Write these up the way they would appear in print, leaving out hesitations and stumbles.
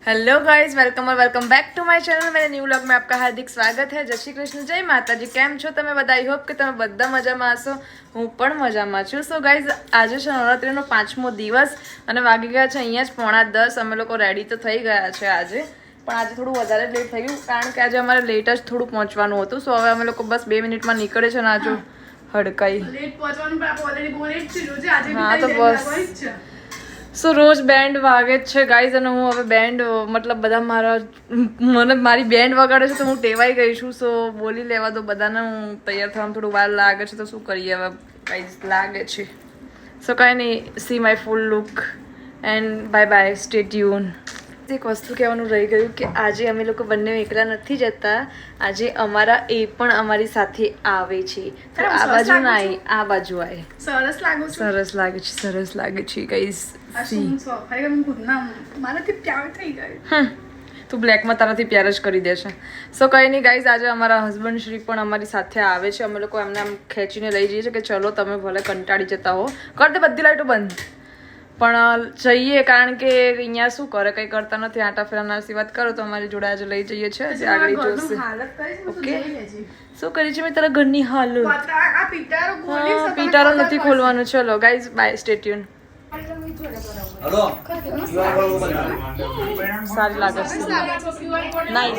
Hello guys welcome और welcome back to my channel मेरे new vlog में आपका हार्दिक स्वागत है। जय श्री कृष्ण, जय माताजी। કેમ છો તમે બધા? આઈ હોપ કે તમે બધા મજામાં હશો। હું પણ મજામાં છું। સો ગાઈઝ, આજે છે નવરાત્રીનો 5મો દિવસ અને વાગી ગયા છે અહીંયા જ 9:30। અમે લોકો રેડી તો થઈ ગયા છે આજે, પણ આજે થોડું વધારે લેટ થઈ ગયું કારણ કે આજે અમારે લેટ જ થોડું પહોંચવાનું હતું। સો હવે અમે લોકો બસ 2 મિનિટમાં નીકળે છે ને આજો હડકાઈ લેટ પહોંચવાનું પણ આપણે ઓલરેડી બહુ લેટ થઈ ગયું છે આજે હા તો બી બસ સો રોજ બેન્ડ વાગે જ છે ગાઈઝ, અને હું હવે બેન્ડ મતલબ બધા મારી બેન્ડ વગાડે છે તો હું ટેવાઈ ગઈ છું। સો બોલી લેવા દો બધાને, હું તૈયાર થવામાં થોડું વાર લાગે છે તો શું કરીએ હવે, ગાઈઝ લાગે છે। સો કાંઈ નહીં, see my full look and bye bye, stay tune. એક વસ્તુ કહેવાનું રહી ગયું કે આજે અમે લોકો બંને એકલા નથી જતા, આજે અમારા એ પણ અમારી સાથે આવે છે। તો આ બાજુ ના આવે, આ બાજુ આવે। સરસ લાગુ છું સરસ લાગે છે, સરસ લાગે છે ગાઈઝ। આ શું છો ખરેખર હું ખુદના મારાથી પ્યાર થઈ ગયો। તું બ્લેકમાં તારાથી પ્યાર જ કરી દેશે। સો કંઈ નહીં ગાઈઝ, આજે અમારા હસબન્ડ શ્રી પણ અમારી સાથે આવે છે। અમે લોકો એમને આમ ખેંચીને લઈ જઈએ છીએ કે ચલો તમે ભલે કંટાળી જતા હો, કર દે બધી લાઈટો બંધ, પણ જઈએ કારણ કે અહીંયા શું કરે, કંઈ કરતા નથી, આટા ફેરાના વાત કરો તો અમારી જોડે આજે લઈ જઈએ છીએ। આજે આગળ જોશે ઓકે। શું કરી છે મેં તારા ઘરની હાલત? આ પિટારો ખોલી હા, પિટારો નથી ખોલવાનું। ચલો guys by, stay tune. Hello સારી લાગે છે, નાઈસ।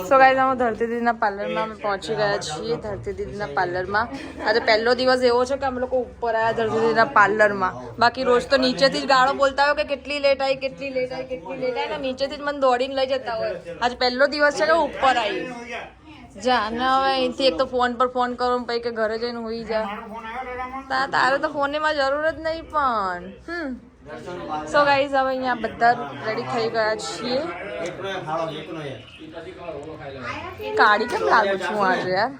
સો ગાઈઝ, અમે ધરતી દીદીના પાર્લરમાં અમે પહોંચી ગયા છીએ। ધરતી દીદીના પાર્લરમાં આજે પહેલો દિવસ એવો છે કે અમે લોકો ઉપર આવ્યા ધરતી દીદીના પાર્લરમાં। બાકી રોજ તો નીચેથી જ ગાળો બોલતા હોય કે કેટલી લેટ આવી, કેટલી લેટ આવી, કેટલી લેટ આવી, ને નીચેથી જ મને દોડીને લઈ જતા હોય। આજે પહેલો દિવસ છે કે ઉપર આવી જા ને હવે અહીંથી એક તો ફોન પર ફોન કરો પછી કે ઘરે જઈને હોઈ જા। તારે તો ફોનની જરૂર જ નહીં પણ સો ગાઈઝ, હવે અહીંયા બધા રેડી થઈ ગયા છીએ। કાળી કેમ લાગુ છું આજે યાર?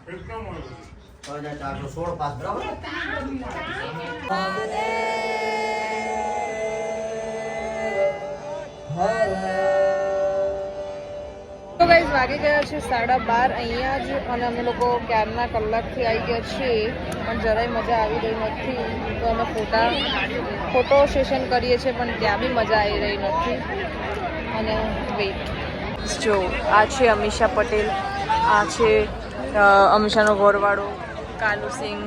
તો ગાઈઝ વાગી ગયા છે 12:30 અહીંયા જ, અને અમે લોકો ક્યારના કલાકથી આવી ગયા છીએ પણ જરાય મજા આવી રહી નથી। તો અમે ફોટો સેશન કરીએ છીએ પણ ત્યાં બી મજા આવી રહી નથી। અને વેઇટ જો, આ છે અમીષા પટેલ, આ છે અમીષાનો ઘરવાળો કાલુ સિંહ,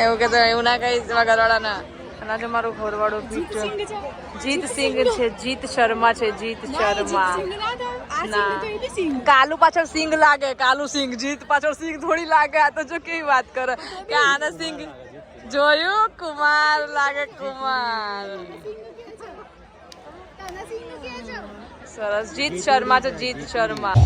એવું કહેતો એવું ના કહીશ ઘરવાળાના। અને આજે મારો ઘરવાળો જીત સિંહ છે, જીત શર્મા છે, જીત શર્મા ના, કાલુ પાછળ સિંહ લાગે, કાલુ સિંહ, જીત પાછળ સિંહ થોડી લાગે। આ તો જો કેવી વાત કરે કે આને સિંહ જોયું, કુમાર લાગે, કુમાર। સરસ, જીત શર્મા છે, જીત શર્મા।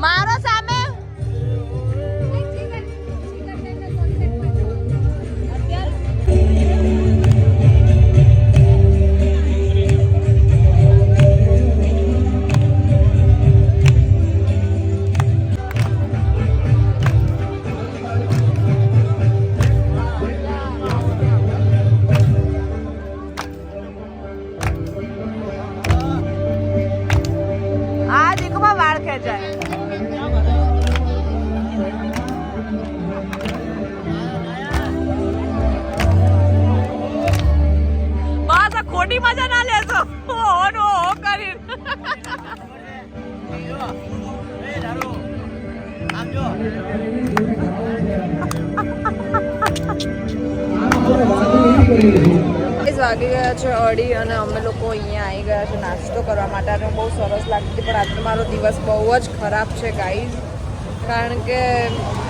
મારો સામે આ દેખો વાળ ખેંચાય। બસ આ ખોટી મજા ના લેશો, ઓનો હો કરી વાગી ગયા છે 2:30 અને અમે લોકો અહીંયા આવી ગયા છે નાસ્તો કરવા માટે। અને બહુ સરસ લાગતી, પણ આજે મારો દિવસ બહુ જ ખરાબ છે ગાઈઝ, કારણ કે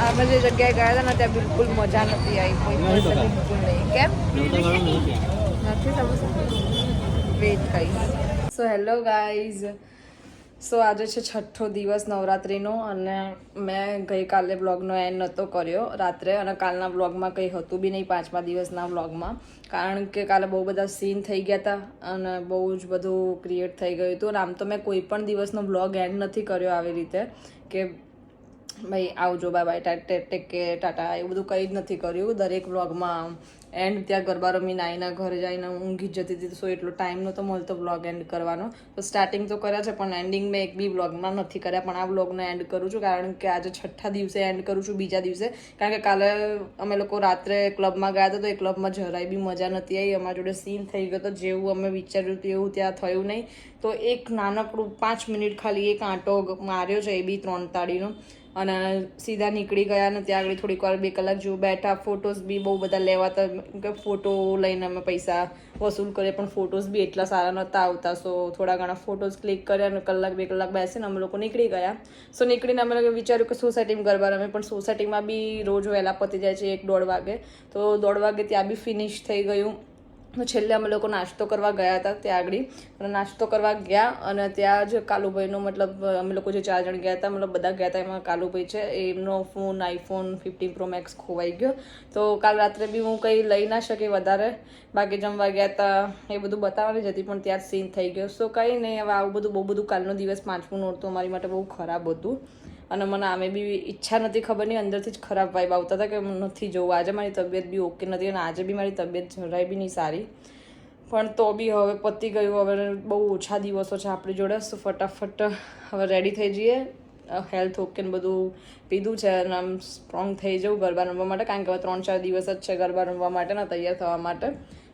અમે જે જગ્યાએ ગયા હતા ને ત્યાં બિલકુલ મજા નથી આવી, કોઈ બિલકુલ નહીં। કેમ? નથી samosa wait guys. So hello guys. So આજે છે 6ઠ્ઠો દિવસ નવરાત્રિનો અને મેં ગઈકાલે બ્લોગનો એન્ડ નહોતો કર્યો રાત્રે અને કાલના બ્લોગમાં કંઈ હતું બી નહીં 5મા દિવસના બ્લોગમાં, કારણ કે કાલે બહુ બધા સીન થઈ ગયા હતા અને બહુ જ બધું ક્રિએટ થઈ ગયું હતું. અને આમ તો મેં કોઈ પણ દિવસનો બ્લોગ એન્ડ નથી કર્યો આવી રીતે કે ભાઈ આવજો બાય બાય ટેક કે ટાટા એવું બધું કંઈ જ નથી કર્યું. દરેક વ્લોગમાં એન્ડ ત્યાં ગરબા રમીને આવીને ઘરે જઈને ઊંઘી જ જતી હતી, સો એટલો ટાઈમ નહોતો મળતો બ્લોગ એન્ડ કરવાનો. તો સ્ટાર્ટિંગ તો કર્યા છે પણ એન્ડિંગ મેં એક બી બ્લોગમાં નથી કર્યા, પણ આ બ્લોગને એન્ડ કરું છું કારણ કે આજે 6ઠ્ઠા દિવસે એન્ડ કરું છું, બીજા દિવસે. કારણ કે કાલે અમે લોકો રાત્રે ક્લબમાં ગયા હતા તો એ ક્લબમાં જરાય બી મજા નથી આવી. અમારી જોડે સીન થઈ ગયો તો જેવું અમે વિચાર્યું હતું એવું ત્યાં થયું નહીં. તો એક નાનકડું 5 મિનિટ ખાલી એક આંટો માર્યો છે, એ બી 3 તાળીનો, અને સીધા નીકળી ગયા અને ત્યાં આગળ થોડીક વાર 2 કલાક જેવું બેઠા. ફોટોસ બી બહુ બધા લેવાતા કે ફોટો લઈને અમે પૈસા વસૂલ કરીએ, પણ ફોટોસ બી એટલા સારા નહોતા આવતા. સો થોડા ઘણા ફોટોસ ક્લિક કર્યા અને કલાક 2 કલાક બેસીને અમે લોકો નીકળી ગયા. સો નીકળીને અમે લોકો વિચાર્યું કે સોસાયટીમાં ગરબા રમે, પણ સોસાયટીમાં બી રોજ વહેલા પતી જાય છે 1-1:30 વાગે. તો 1:30 વાગે ત્યાં બી ફિનિશ થઈ ગયું. તો છેલ્લે અમે લોકો નાસ્તો કરવા ગયા હતા ત્યાં આગળ, અને નાસ્તો કરવા ગયા અને ત્યાં જ કાલુભાઈનો મતલબ અમે લોકો જે 4 જણ ગયા હતા મતલબ બધા ગયા હતા, એમાં કાલુભાઈ છે એમનો ફોન iPhone 15 Pro Max ખોવાઈ ગયો. તો કાલ રાત્રે બી હું કંઈ લઈ ના શકી વધારે, બાકી જમવા ગયા હતા એ બધું બતાવવાની જ હતી પણ ત્યાં જ સીન થઈ ગયો. સો કંઈ નહીં, હવે આવું બધું બહુ બધું કાલનો દિવસ 5મું નોરતું અમારી માટે બહુ ખરાબ હતું અને મને આમે બી ઈચ્છા નથી, ખબર નહીં અંદરથી જ ખરાબ વાઇબ આવતા હતા કે નથી જવું. આજે મારી તબિયત બી ઓકે નથી અને આજે બી મારી તબિયત જરાય બી નહીં સારી, પણ તો બી હવે પતી ગયું. હવે બહુ ઓછા દિવસો છે આપણી જોડે, સો ફટાફટ હવે રેડી થઈ જઈએ. હેલ્થ ઓકે ને બધું પીધું છે અને આમ સ્ટ્રોંગ થઈ જવું ગરબા રમવા માટે, કારણ કે હવે 3-4 દિવસ જ છે ગરબા રમવા માટે ને તૈયાર થવા માટે.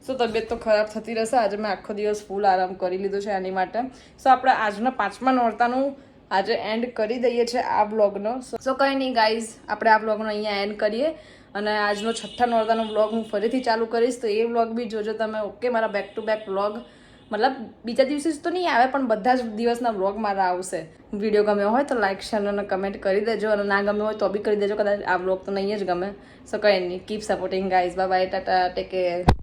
સો તબિયત તો ખરાબ થતી રહેશે. આજે મેં આખો દિવસ ફૂલ આરામ કરી લીધો છે એની માટે. સો આપણે આજના 5મા નોરતાનું આજે એન્ડ કરી દઈએ છીએ આ બ્લોગનો. સો કંઈ નહીં ગાઈઝ, આપણે આ બ્લોગનો અહીંયા એન્ડ કરીએ અને આજનો 6ઠ્ઠા નોરતાનો બ્લોગ હું ફરીથી ચાલુ કરીશ, તો એ બ્લોગ બી જોજો તમે. ઓકે, મારા બેક ટુ બેક બ્લોગ મતલબ બીજા દિવસે તો નહીં આવે પણ બધા જ દિવસના બ્લોગ મારા આવશે. વિડીયો ગમ્યો હોય તો લાઇક શેર અને કમેન્ટ કરી દેજો, અને ના ગમ્યો હોય તો બી કરી દેજો, કદાચ આ બ્લોગ તો નહીં જ ગમે. સો કંઈ નહીં, keep supporting guys. Bye bye, Tata, take care.